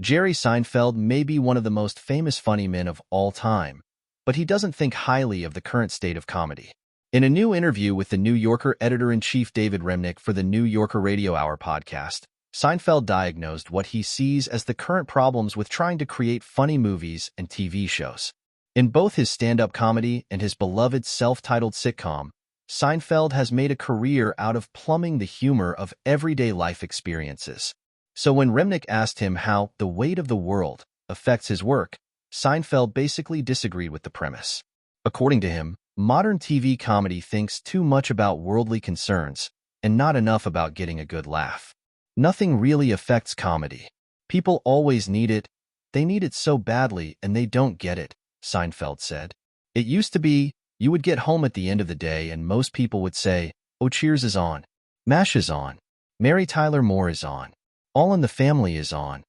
Jerry Seinfeld may be one of the most famous funny men of all time, but he doesn't think highly of the current state of comedy. In a new interview with the New Yorker editor-in-chief David Remnick for the New Yorker Radio Hour podcast, Seinfeld diagnosed what he sees as the current problems with trying to create funny movies and TV shows. In both his stand-up comedy and his beloved self-titled sitcom, Seinfeld has made a career out of plumbing the humor of everyday life experiences. So when Remnick asked him how the weight of the world affects his work, Seinfeld basically disagreed with the premise. According to him, modern TV comedy thinks too much about worldly concerns and not enough about getting a good laugh. Nothing really affects comedy. People always need it. They need it so badly and they don't get it, Seinfeld said. It used to be, you would get home at the end of the day and most people would say, "Oh, Cheers is on. MASH is on. Mary Tyler Moore is on. All in the Family is on.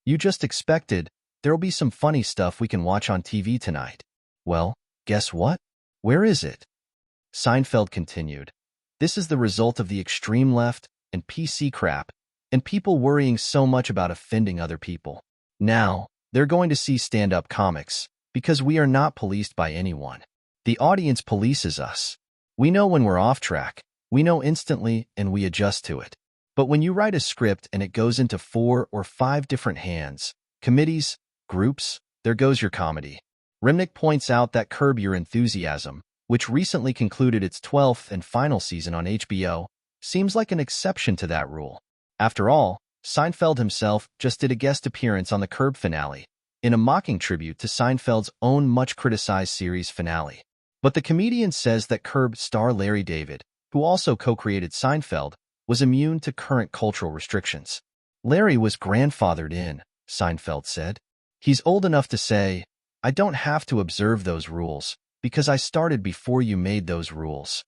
You just expected, there'll be some funny stuff we can watch on TV tonight. Well, guess what? Where is it?" Seinfeld continued. This is the result of the extreme left and PC crap and people worrying so much about offending other people. Now, they're going to see stand-up comics because we are not policed by anyone. The audience polices us. We know when we're off track. We know instantly and we adjust to it. But when you write a script and it goes into 4 or 5 different hands, committees, groups, there goes your comedy. Remnick points out that Curb Your Enthusiasm, which recently concluded its 12th and final season on HBO, seems like an exception to that rule. After all, Seinfeld himself just did a guest appearance on the Curb finale, in a mocking tribute to Seinfeld's own much-criticized series finale. But the comedian says that Curb star Larry David, who also co-created Seinfeld, was immune to current cultural restrictions. Larry was grandfathered in, Seinfeld said. He's old enough to say, "I don't have to observe those rules, because I started before you made those rules."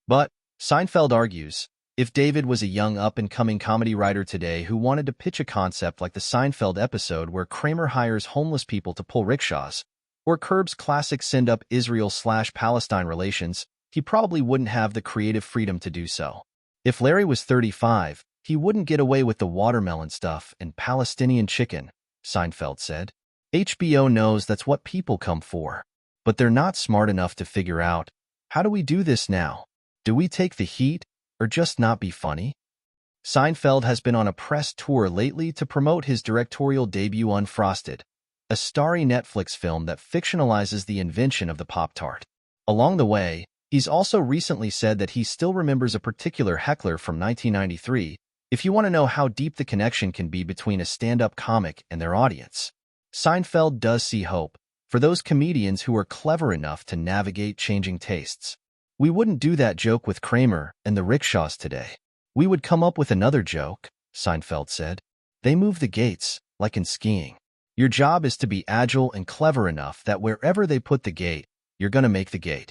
But, Seinfeld argues, if David was a young up-and-coming comedy writer today who wanted to pitch a concept like the Seinfeld episode where Kramer hires homeless people to pull rickshaws, or Curb's classic send-up Israel/Palestine relations, he probably wouldn't have the creative freedom to do so. If Larry was 35, he wouldn't get away with the watermelon stuff and Palestinian chicken, Seinfeld said. HBO knows that's what people come for. But they're not smart enough to figure out, how do we do this now? Do we take the heat, or just not be funny? Seinfeld has been on a press tour lately to promote his directorial debut Unfrosted, a starry Netflix film that fictionalizes the invention of the Pop-Tart. Along the way, he's also recently said that he still remembers a particular heckler from 1993, if you want to know how deep the connection can be between a stand-up comic and their audience. Seinfeld does see hope for those comedians who are clever enough to navigate changing tastes. We wouldn't do that joke with Kramer and the rickshaws today. We would come up with another joke, Seinfeld said. They move the gates, like in skiing. Your job is to be agile and clever enough that wherever they put the gate, you're going to make the gate.